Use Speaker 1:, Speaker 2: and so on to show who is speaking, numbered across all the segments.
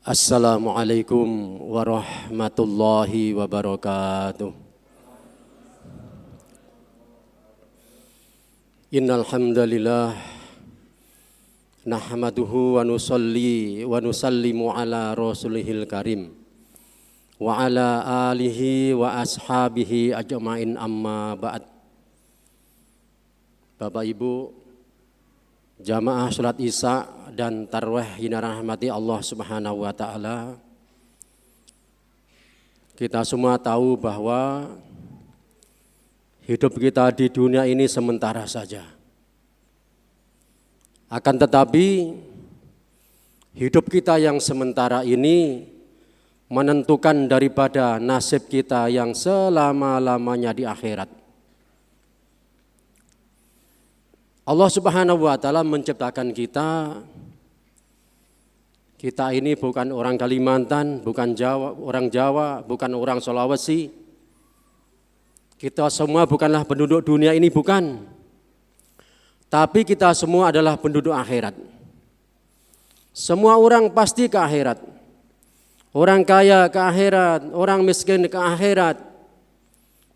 Speaker 1: Assalamualaikum warahmatullahi wabarakatuh. Innal hamdalillah nahmaduhu wa nusalli wa nusallimu ala rasulihil karim wa ala alihi wa ashabihi ajmain amma ba'd. Bapak Ibu jamaah salat Isya dan tarawih yang dirahmati Allah Subhanahu wa taala. Kita semua tahu bahwa hidup kita di dunia ini sementara saja. Akan tetapi hidup kita yang sementara ini menentukan daripada nasib kita yang selama-lamanya di akhirat. Allah Subhanahu wa taala menciptakan kita. Kita ini bukan orang Kalimantan, bukan orang Jawa, bukan orang Sulawesi. Kita semua bukanlah penduduk dunia ini, bukan. Tapi kita semua adalah penduduk akhirat. Semua orang pasti ke akhirat. Orang kaya ke akhirat, orang miskin ke akhirat,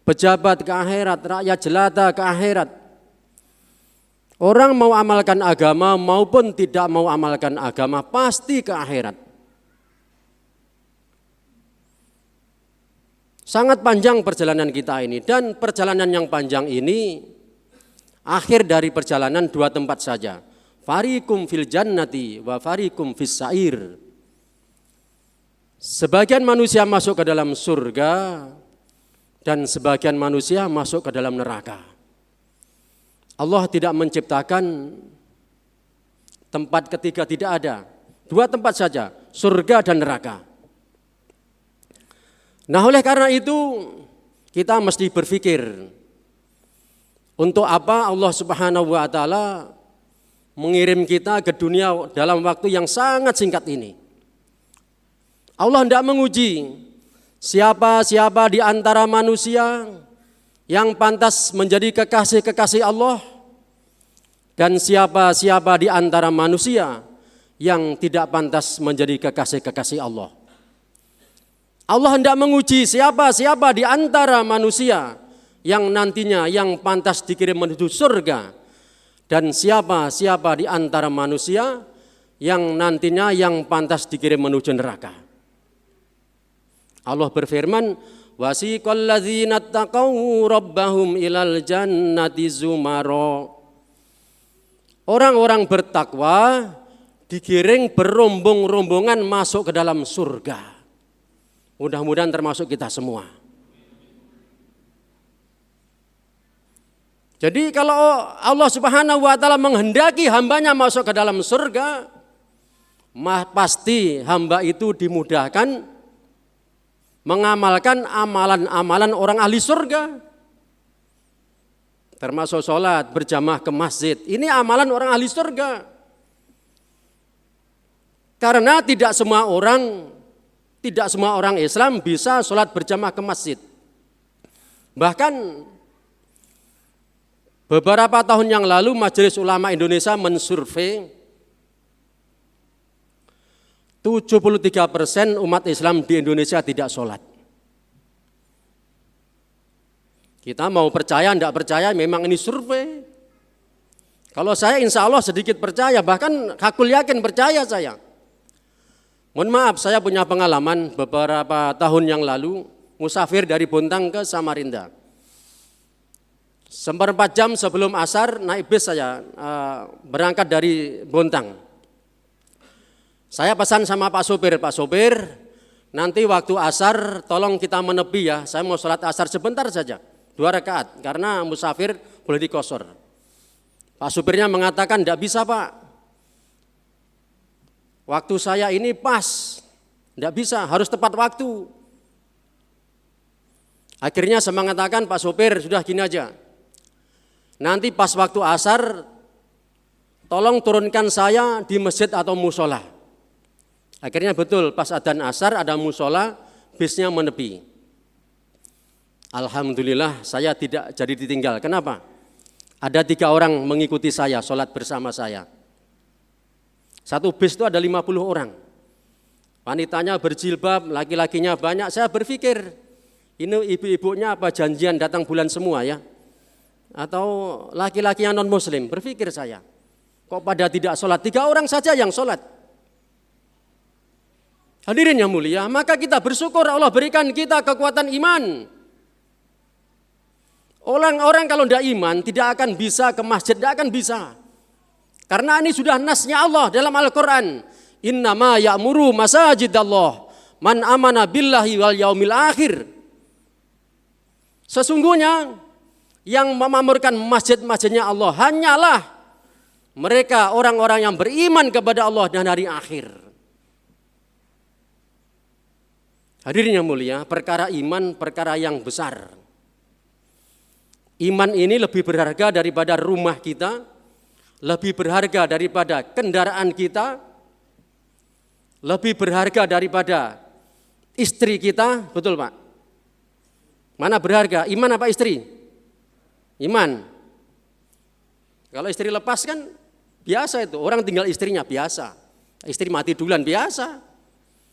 Speaker 1: pejabat ke akhirat, rakyat jelata ke akhirat. Orang mau amalkan agama maupun tidak mau amalkan agama pasti ke akhirat. Sangat panjang perjalanan kita ini, dan perjalanan yang panjang ini akhir dari perjalanan dua tempat saja. Farikum fil jannati wa farikum fis sa'ir. Sebagian manusia masuk ke dalam surga dan sebagian manusia masuk ke dalam neraka. Allah tidak menciptakan tempat ketiga, tidak ada. Dua tempat saja, surga dan neraka. Nah, oleh karena itu kita mesti berpikir, untuk apa Allah Subhanahu wa taala mengirim kita ke dunia dalam waktu yang sangat singkat ini. Allah hendak menguji siapa di antara manusia yang pantas menjadi kekasih-kekasih Allah, dan siapa di antara manusia yang tidak pantas menjadi kekasih-kekasih Allah. Allah hendak menguji siapa di antara manusia yang nantinya yang pantas dikirim menuju surga, dan siapa di antara manusia yang nantinya yang pantas dikirim menuju neraka. Allah berfirman, wasiqal ladzina taqaw rabbahum ilal jannati zumara. Orang-orang bertakwa digiring berombong-rombongan masuk ke dalam surga. Mudah-mudahan termasuk kita semua. Jadi kalau Allah Subhanahu wa taala menghendaki hambanya masuk ke dalam surga, pasti hamba itu dimudahkan mengamalkan amalan-amalan orang ahli surga. Termasuk sholat, berjamaah ke masjid. Ini amalan orang ahli surga. Karena tidak semua orang Islam bisa sholat berjamaah ke masjid. Bahkan beberapa tahun yang lalu Majelis Ulama Indonesia mensurvei 73% umat Islam di Indonesia tidak sholat. Kita mau percaya, tidak percaya, memang ini survei. Kalau saya insya Allah sedikit percaya, bahkan hakul yakin percaya saya. Mohon maaf, saya punya pengalaman beberapa tahun yang lalu, musafir dari Bontang ke Samarinda. Seperempat jam sebelum asar naik bis saya berangkat dari Bontang. Saya pesan sama Pak Sopir, nanti waktu asar tolong kita menepi ya, saya mau sholat asar sebentar saja, 2 rakaat, karena musafir boleh dikosor. Pak supirnya mengatakan, tidak bisa Pak, waktu saya ini pas, tidak bisa, harus tepat waktu. Akhirnya saya mengatakan, Pak supir sudah gini aja, nanti pas waktu asar tolong turunkan saya di masjid atau musola. Akhirnya betul, pas adzan asar ada musola, bisnya menepi. Alhamdulillah saya tidak jadi ditinggal. Kenapa? Ada 3 orang mengikuti saya, sholat bersama saya. Satu bis itu ada 50 orang. wanitanya berjilbab, laki-lakinya banyak. Saya berpikir, ini ibu-ibunya apa janjian datang bulan semua ya? Atau laki-laki yang non-muslim, berpikir saya. Kok pada tidak sholat? 3 orang saja yang sholat. Hadirin yang mulia, maka kita bersyukur Allah berikan kita kekuatan iman. Orang-orang kalau tidak iman tidak akan bisa ke masjid, tidak akan bisa. Karena ini sudah nasnya Allah dalam Al-Quran. Innama ya'muru masajidallah man amana billahi wal yaumil akhir. Sesungguhnya yang memakmurkan masjid-masjidnya Allah hanyalah mereka orang-orang yang beriman kepada Allah dan hari akhir. Hadirin yang mulia, perkara iman perkara yang besar. Iman ini lebih berharga daripada rumah kita, lebih berharga daripada kendaraan kita, lebih berharga daripada istri kita, betul Pak? Mana berharga, iman apa istri? Iman. Kalau istri lepas kan biasa itu, orang tinggal istrinya biasa. Istri mati duluan biasa.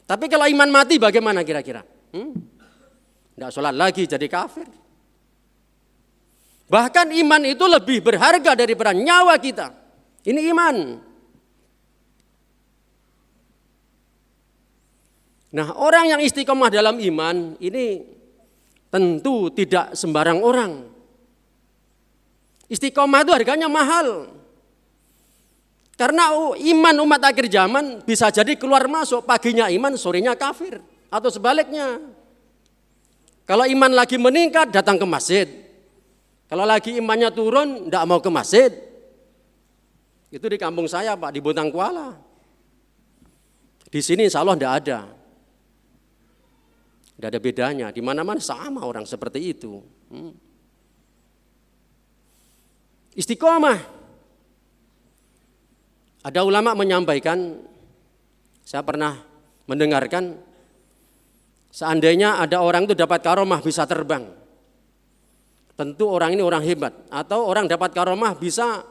Speaker 1: Tapi kalau iman mati bagaimana kira-kira? Tidak sholat lagi jadi kafir. Bahkan iman itu lebih berharga daripada nyawa kita. Ini iman. Nah, orang yang istiqomah dalam iman ini tentu tidak sembarang orang. Istiqomah itu harganya mahal. Karena iman umat akhir zaman bisa jadi keluar masuk, paginya iman, sorenya kafir. Atau sebaliknya. Kalau iman lagi meningkat, datang ke masjid. Kalau lagi imannya turun, tidak mau ke masjid. Itu di kampung saya Pak, di Bontang Kuala. Di sini insya Allah tidak ada. Tidak ada bedanya, di mana-mana sama orang seperti itu. Istiqomah. Ada ulama menyampaikan, saya pernah mendengarkan, seandainya ada orang itu dapat karomah bisa terbang. Tentu orang ini orang hebat. Atau orang dapat karomah bisa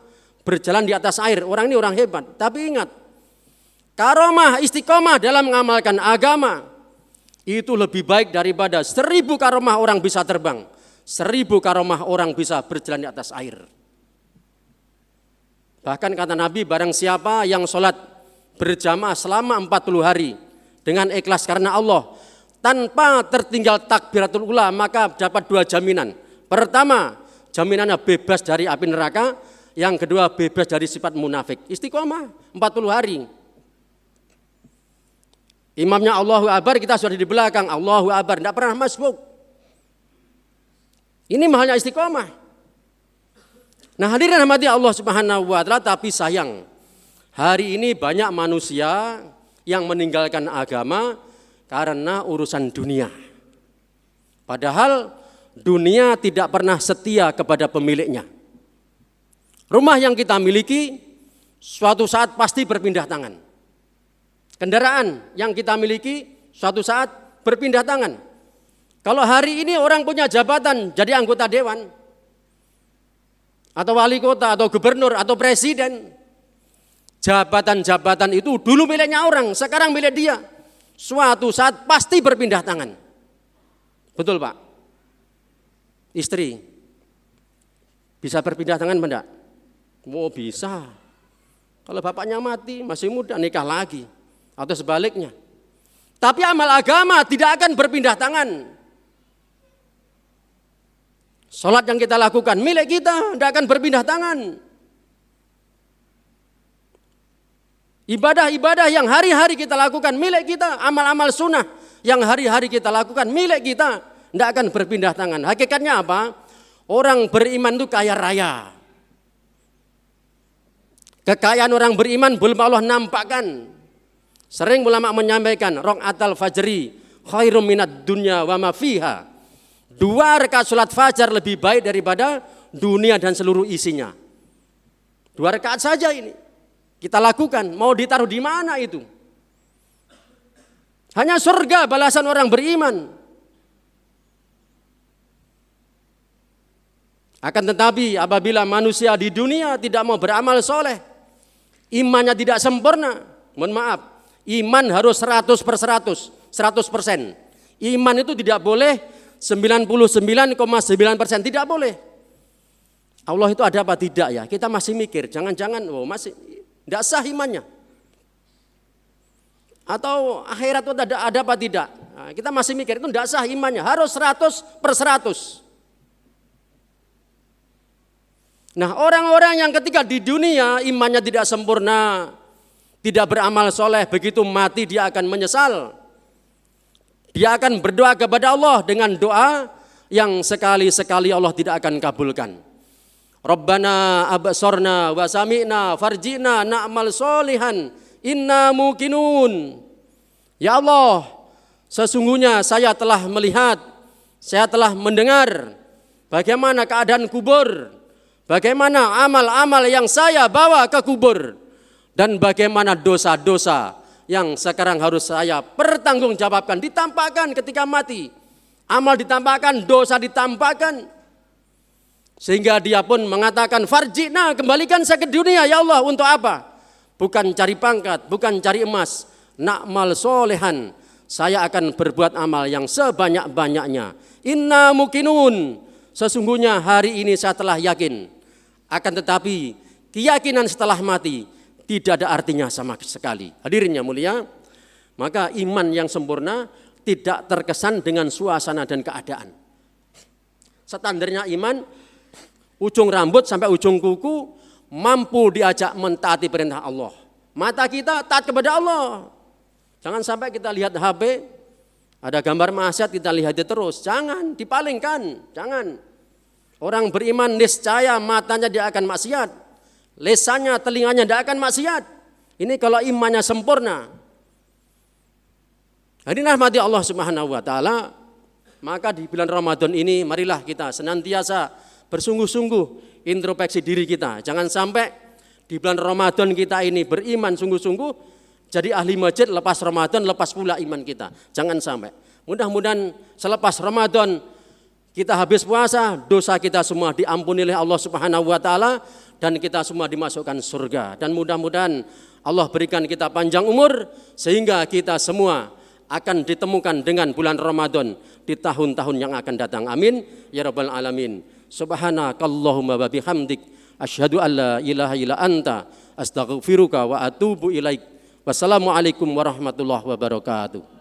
Speaker 1: berjalan di atas air, orang ini orang hebat. Tapi ingat, karomah istiqomah dalam mengamalkan agama, itu lebih baik daripada 1000 karomah orang bisa terbang, 1000 karomah orang bisa berjalan di atas air. Bahkan kata Nabi, barang siapa yang sholat berjamaah selama 40 hari dengan ikhlas karena Allah, tanpa tertinggal takbiratul ula, maka dapat 2 jaminan. Pertama, jaminannya bebas dari api neraka. Yang kedua, bebas dari sifat munafik. Istiqomah 40 hari. Imamnya Allahu Akbar, kita sudah di belakang. Allahu Akbar, tidak pernah masbuk. Ini mahalnya istiqomah. Nah, hadirin rahmati Allah Subhanahu wa taala, tapi sayang, hari ini banyak manusia yang meninggalkan agama karena urusan dunia. Padahal dunia tidak pernah setia kepada pemiliknya. Rumah yang kita miliki suatu saat pasti berpindah tangan. Kendaraan yang kita miliki suatu saat berpindah tangan. Kalau hari ini orang punya jabatan jadi anggota dewan, atau wali kota, atau gubernur, atau presiden, jabatan-jabatan itu dulu miliknya orang, sekarang milik dia. Suatu saat pasti berpindah tangan. Betul Pak? Istri bisa berpindah tangan enggak? Oh bisa. Kalau bapaknya mati masih muda nikah lagi, atau sebaliknya. Tapi amal agama tidak akan berpindah tangan. Sholat yang kita lakukan milik kita, tidak akan berpindah tangan. Ibadah-ibadah yang hari-hari kita lakukan milik kita, amal-amal sunnah yang hari-hari kita lakukan milik kita, tidak akan berpindah tangan. Hakikatnya apa? Orang beriman itu kaya raya. Kekayaan orang beriman belum Allah nampakkan. Sering ulama menyampaikan, raqatul fajri khairum minad dunya wa ma fiha. 2 rakaat salat fajar lebih baik daripada dunia dan seluruh isinya. 2 rakaat saja ini kita lakukan, mau ditaruh di mana itu? Hanya surga balasan orang beriman. Akan tetapi apabila manusia di dunia tidak mau beramal soleh, imannya tidak sempurna, mohon maaf, Iman harus 100%. Iman itu tidak boleh 99,9%, tidak boleh. Allah itu ada apa tidak ya? Kita masih mikir, jangan-jangan masih tidak sah imannya. Atau akhirat itu ada apa tidak? Nah, kita masih mikir itu tidak sah imannya, harus 100%. Nah, orang-orang yang ketika di dunia imannya tidak sempurna, tidak beramal soleh, begitu mati dia akan menyesal. Dia akan berdoa kepada Allah dengan doa yang sekali-sekali Allah tidak akan kabulkan. Rabbana absorna wa sami'na farji'na na'mal solihan inna muqinun. Ya Allah, sesungguhnya saya telah melihat, saya telah mendengar bagaimana keadaan kubur, bagaimana amal-amal yang saya bawa ke kubur, dan bagaimana dosa-dosa yang sekarang harus saya pertanggungjawabkan, ditampakkan ketika mati. Amal ditampakkan, dosa ditampakkan. Sehingga dia pun mengatakan, farji'na, kembalikan saya ke dunia ya Allah, untuk apa? Bukan cari pangkat, bukan cari emas. Na'mal solehan, saya akan berbuat amal yang sebanyak-banyaknya. Inna muqinun, sesungguhnya hari ini saya telah yakin. Akan tetapi keyakinan setelah mati tidak ada artinya sama sekali. Hadirin yang mulia, maka iman yang sempurna tidak terkesan dengan suasana dan keadaan. Standarnya iman, ujung rambut sampai ujung kuku mampu diajak mentaati perintah Allah. Mata kita taat kepada Allah. Jangan sampai kita lihat HP, ada gambar maksiat kita lihat terus. Jangan, dipalingkan, jangan. Orang beriman niscaya matanya dia akan maksiat. Lesannya, telinganya tidak akan maksiat. Ini kalau imannya sempurna. Hadirin rahmati Allah Subhanahu wa taala, maka di bulan Ramadan ini marilah kita senantiasa bersungguh-sungguh introspeksi diri kita. Jangan sampai di bulan Ramadan kita ini beriman sungguh-sungguh, jadi ahli masjid, lepas Ramadan lepas pula iman kita. Jangan sampai. Mudah-mudahan selepas Ramadan kita habis puasa, dosa kita semua diampuni oleh Allah Subhanahu wa taala, dan kita semua dimasukkan surga. Dan mudah-mudahan Allah berikan kita panjang umur sehingga kita semua akan ditemukan dengan bulan Ramadan di tahun-tahun yang akan datang. Amin ya rabbal alamin. Subhanakallahumma wa bihamdik asyhadu an la ilaha illa anta astaghfiruka wa atubu ilaik. Wassalamualaikum warahmatullahi wabarakatuh.